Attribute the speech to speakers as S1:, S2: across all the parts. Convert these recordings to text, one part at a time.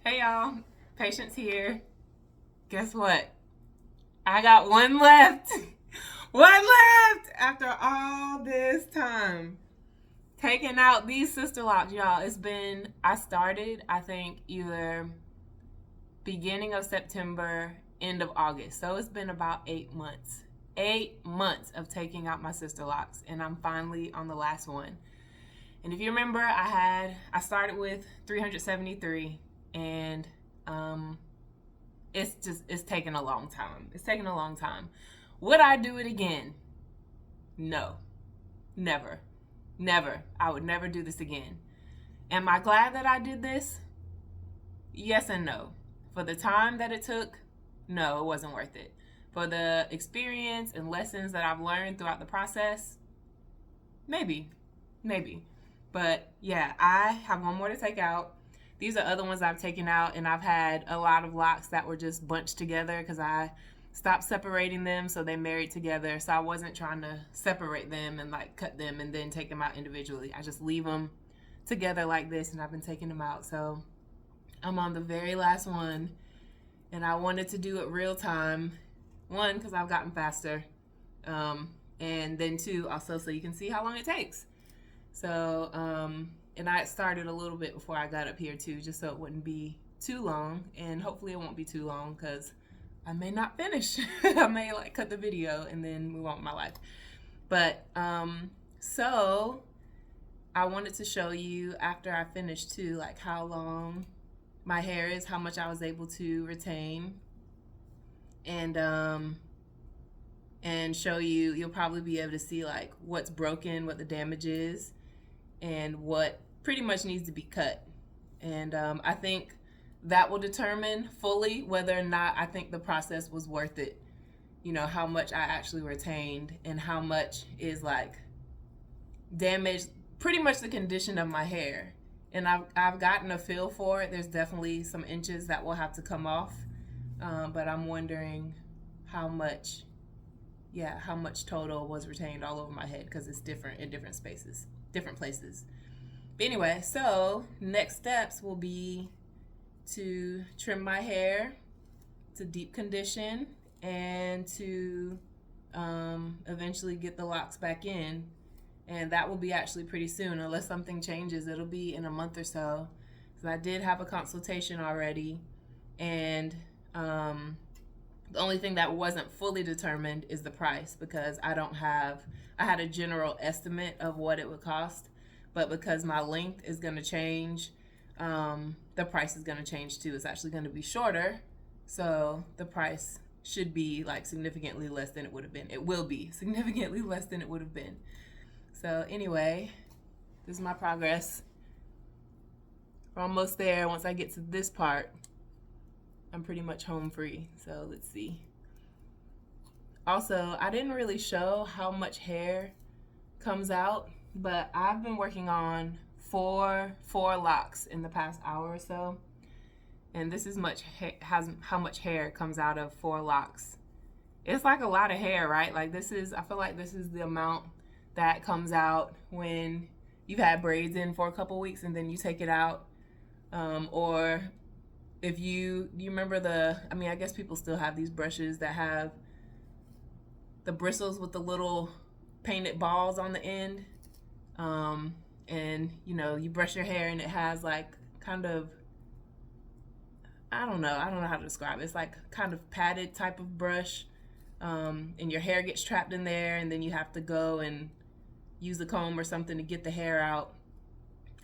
S1: Hey y'all, Patience here. Guess what? I got one left. One left after all this time. Taking out these sister locks, y'all. I started, I think, either beginning of September, end of August. So it's been about 8 months. 8 months of taking out my sister locks, and I'm finally on the last one. And if you remember, I started with 373, and it's taken a long time. It's taken a long time. Would I do it again? No, never, never. I would never do this again. Am I glad that I did this? Yes and no. For the time that it took, no, it wasn't worth it. For the experience and lessons that I've learned throughout the process, maybe, maybe. But yeah, I have one more to take out. These are other ones I've taken out, and I've had a lot of locks that were just bunched together because I stopped separating them, so they married together. So I wasn't trying to separate them and like cut them and then take them out individually. I just leave them together like this, and I've been taking them out. So I'm on the very last one, and I wanted to do it real time. One, because I've gotten faster, and then two, also so you can see how long it takes. So, and I started a little bit before I got up here too, just so it wouldn't be too long, and hopefully it won't be too long because I may not finish. I may like cut the video and then move on with my life. But so I wanted to show you after I finished too, like how long my hair is, how much I was able to retain, and show you. You'll probably be able to see like what's broken, what the damage is, and what pretty much needs to be cut. And I think that will determine fully whether or not I think the process was worth it. You know, how much I actually retained and how much is like damaged, pretty much the condition of my hair. And I've gotten a feel for it. There's definitely some inches that will have to come off. But I'm wondering how much, how much total was retained all over my head because it's different in different spaces, different places. But anyway, so next steps will be to trim my hair, to deep condition, and to eventually get the locks back in. And that will be actually pretty soon, unless something changes. It'll be in a month or so. So I did have a consultation already, and the only thing that wasn't fully determined is the price because I had a general estimate of what it would cost, but because my length is going to change, the price is going to change too. It's actually going to be shorter, so the price should be like significantly less than it would have been. It will be significantly less than it would have been. So anyway, this is my progress. We're almost there. Once I get to this part, I'm pretty much home free. So let's see. Also, I didn't really show how much hair comes out, but I've been working on four locks in the past hour or so. And this is how much hair comes out of 4 locks. It's like a lot of hair, right? Like I feel like this is the amount that comes out when you've had braids in for a couple weeks and then you take it out. Or if you remember I guess people still have these brushes that have the bristles with the little painted balls on the end. And you brush your hair and it has like kind of, I don't know how to describe it. It's like kind of padded type of brush. And your hair gets trapped in there and then you have to go and use a comb or something to get the hair out.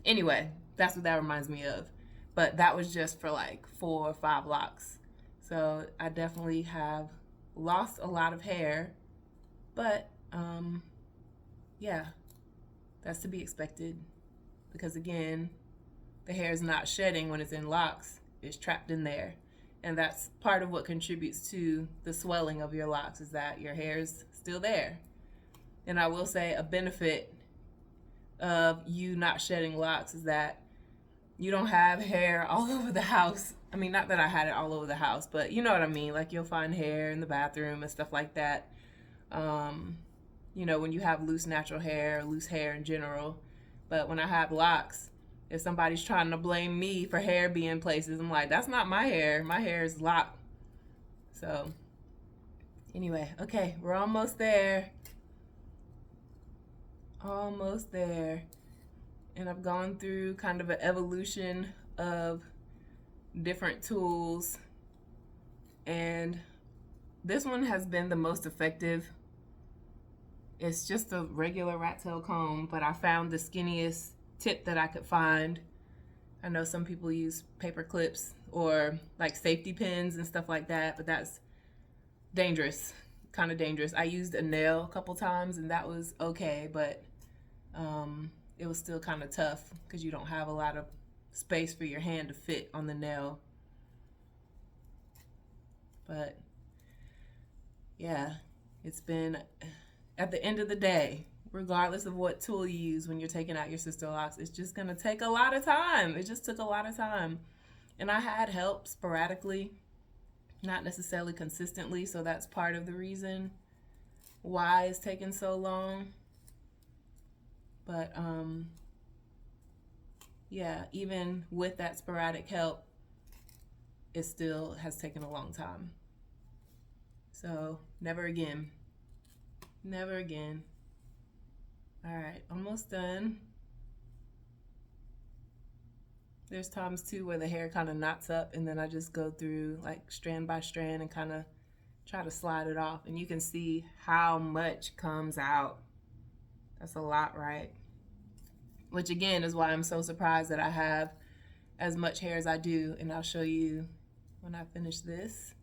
S1: Anyway, that's what that reminds me of. But that was just for like 4 or 5 locks. So I definitely have lost a lot of hair. But yeah, that's to be expected. Because again, the hair is not shedding when it's in locks. It's trapped in there. And that's part of what contributes to the swelling of your locks, is that your hair is still there. And I will say a benefit of you not shedding locks is that you don't have hair all over the house. I mean, not that I had it all over the house, but you know what I mean. Like you'll find hair in the bathroom and stuff like that. When you have loose natural hair, loose hair in general. But when I have locks, If somebody's trying to blame me for hair being places, I'm like, that's not my hair. My hair is locked. So, anyway, okay, we're almost there. Almost there. And I've gone through kind of an evolution of different tools. And this one has been the most effective. It's just a regular rat tail comb, but I found the skinniest tip that I could find. I know some people use paper clips or like safety pins and stuff like that, but that's dangerous, kind of dangerous. I used a nail a couple times and that was okay, but it was still kind of tough because you don't have a lot of space for your hand to fit on the nail. But yeah, it's been, at the end of the day, regardless of what tool you use when you're taking out your Sisterlocks, it's just gonna take a lot of time. It just took a lot of time. And I had help sporadically, not necessarily consistently, so that's part of the reason why it's taken so long. But yeah, even with that sporadic help, it still has taken a long time. So never again. Never again. All right, almost done. There's times too where the hair kind of knots up and then I just go through like strand by strand and kind of try to slide it off. And you can see how much comes out. That's a lot, right? Which again is why I'm so surprised that I have as much hair as I do. And I'll show you when I finish this.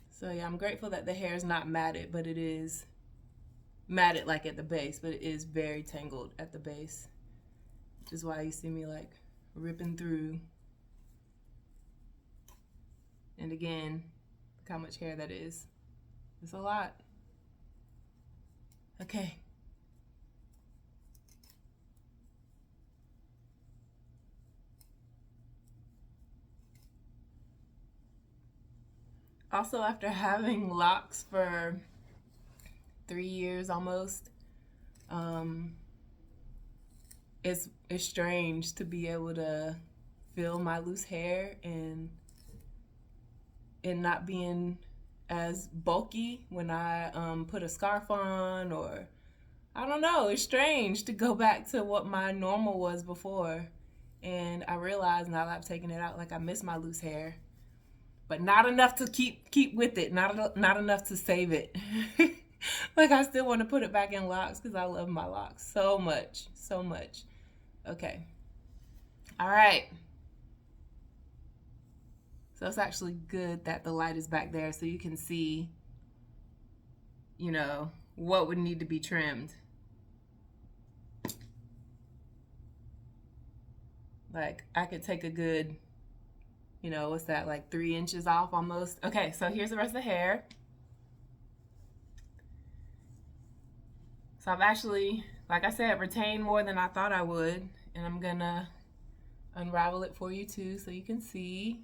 S1: So yeah, I'm grateful that the hair is not matted, but it is matted like at the base, but it is very tangled at the base, which is why you see me like ripping through. And again, look how much hair that is. It's a lot. Okay. Also, after having locks for 3 years almost, it's strange to be able to feel my loose hair and it not being as bulky when I put a scarf on, or I don't know, it's strange to go back to what my normal was before. And I realize now that I've taken it out, like I miss my loose hair, but not enough to keep with it. Not enough to save it. Like I still want to put it back in locks because I love my locks so much, so much. Okay. All right. So it's actually good that the light is back there so you can see, you know, what would need to be trimmed. Like I could take a good, you know, what's that, like 3 inches off almost. Okay, so here's the rest of the hair. So I've actually, like I said, retained more than I thought I would. And I'm gonna unravel it for you too so you can see.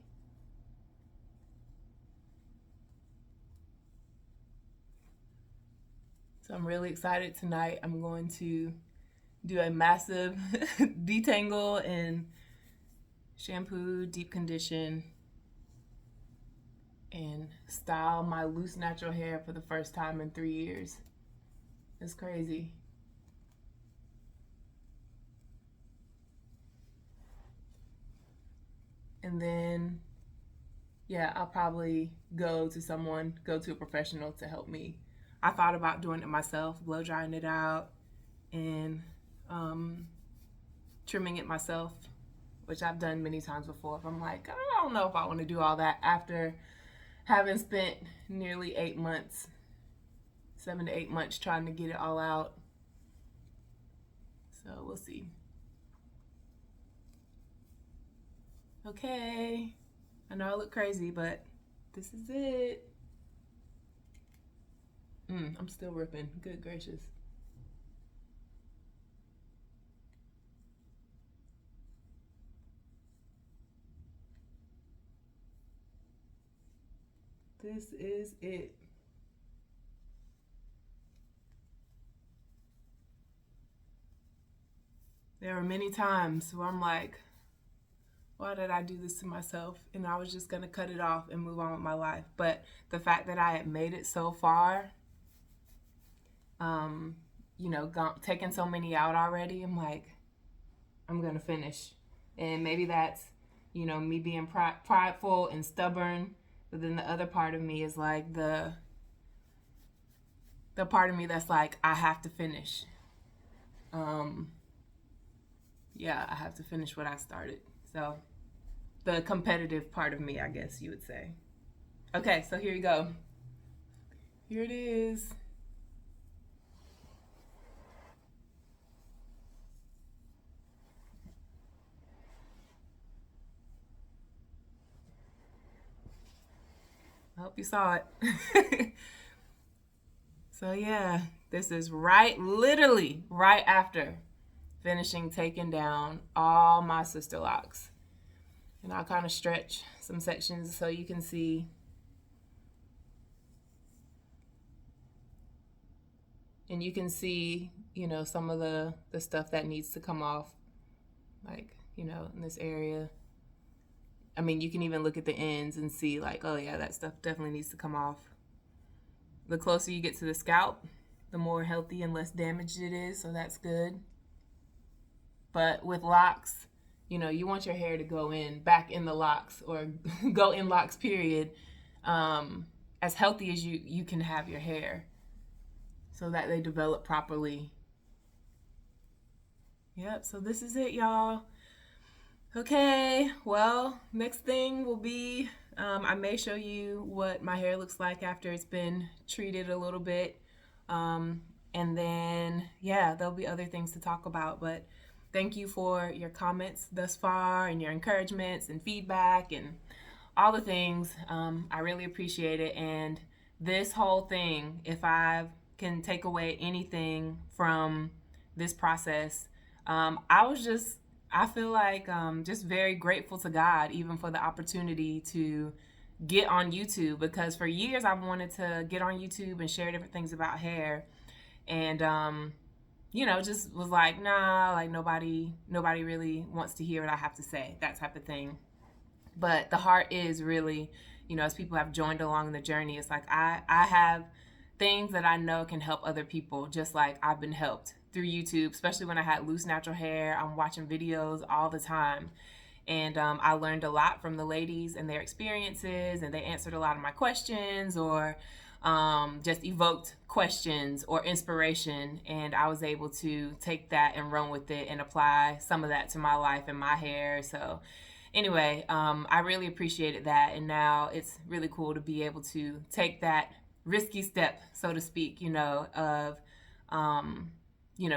S1: So I'm really excited tonight. I'm going to do a massive detangle and shampoo, deep condition, and style my loose natural hair for the first time in 3 years. It's crazy. And then, yeah, I'll probably go to a professional to help me. I thought about doing it myself, blow drying it out and trimming it myself, which I've done many times before. If I'm like, I don't know if I want to do all that after having spent nearly 8 months, 7 to 8 months trying to get it all out. So we'll see. Okay. I know I look crazy, but this is it. I'm still ripping. Good gracious. This is it. There were many times where I'm like, why did I do this to myself? And I was just going to cut it off and move on with my life. But the fact that I had made it so far, um, taking so many out already, I'm like, I'm going to finish. And maybe that's, me being prideful and stubborn. But then the other part of me is like the part of me that's like, I have to finish. Um, yeah, I have to finish what I started. So the competitive part of me, I guess you would say. Okay, so here you go. Here it is. I hope you saw it. So yeah, this is literally right after finishing taking down all my Sisterlocks. And I'll kind of stretch some sections so you can see. And you can see, some of the stuff that needs to come off, like, in this area. I mean, you can even look at the ends and see, like, oh yeah, that stuff definitely needs to come off. The closer you get to the scalp, the more healthy and less damaged it is, so that's good. But with locks, you want your hair to go in, back in the locks, or go in locks, period, as healthy as you can have your hair so that they develop properly. Yep, so this is it, y'all. Okay, well, next thing will be I may show you what my hair looks like after it's been treated a little bit. And then, yeah, there'll be other things to talk about. But thank you for your comments thus far and your encouragements and feedback and all the things. I really appreciate it. And this whole thing, if I can take away anything from this process, I feel like just very grateful to God, even for the opportunity to get on YouTube, because for years I've wanted to get on YouTube and share different things about hair, and just was like, nah, like nobody really wants to hear what I have to say, that type of thing. But the heart is really, as people have joined along the journey, it's like I have things that I know can help other people, just like I've been helped through YouTube, especially when I had loose natural hair. I'm watching videos all the time. And I learned a lot from the ladies and their experiences, and they answered a lot of my questions, or just evoked questions or inspiration. And I was able to take that and run with it and apply some of that to my life and my hair. So anyway, I really appreciated that. And now it's really cool to be able to take that risky step, so to speak, of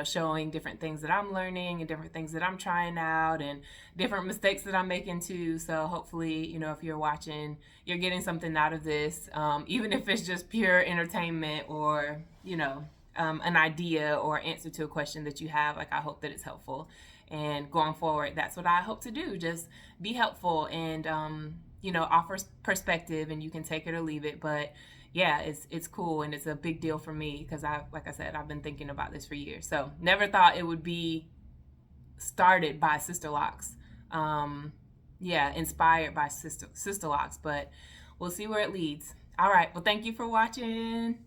S1: showing different things that I'm learning and different things that I'm trying out and different mistakes that I'm making too. So hopefully, if you're watching, you're getting something out of this, even if it's just pure entertainment or, an idea or answer to a question that you have. Like, I hope that it's helpful. And going forward, that's what I hope to do. Just be helpful and, offer perspective, and you can take it or leave it. But yeah, it's cool, and it's a big deal for me because like I said, I've been thinking about this for years. So never thought it would be started by Sisterlocks. Inspired by Sisterlocks, but we'll see where it leads. All right, well, thank you for watching.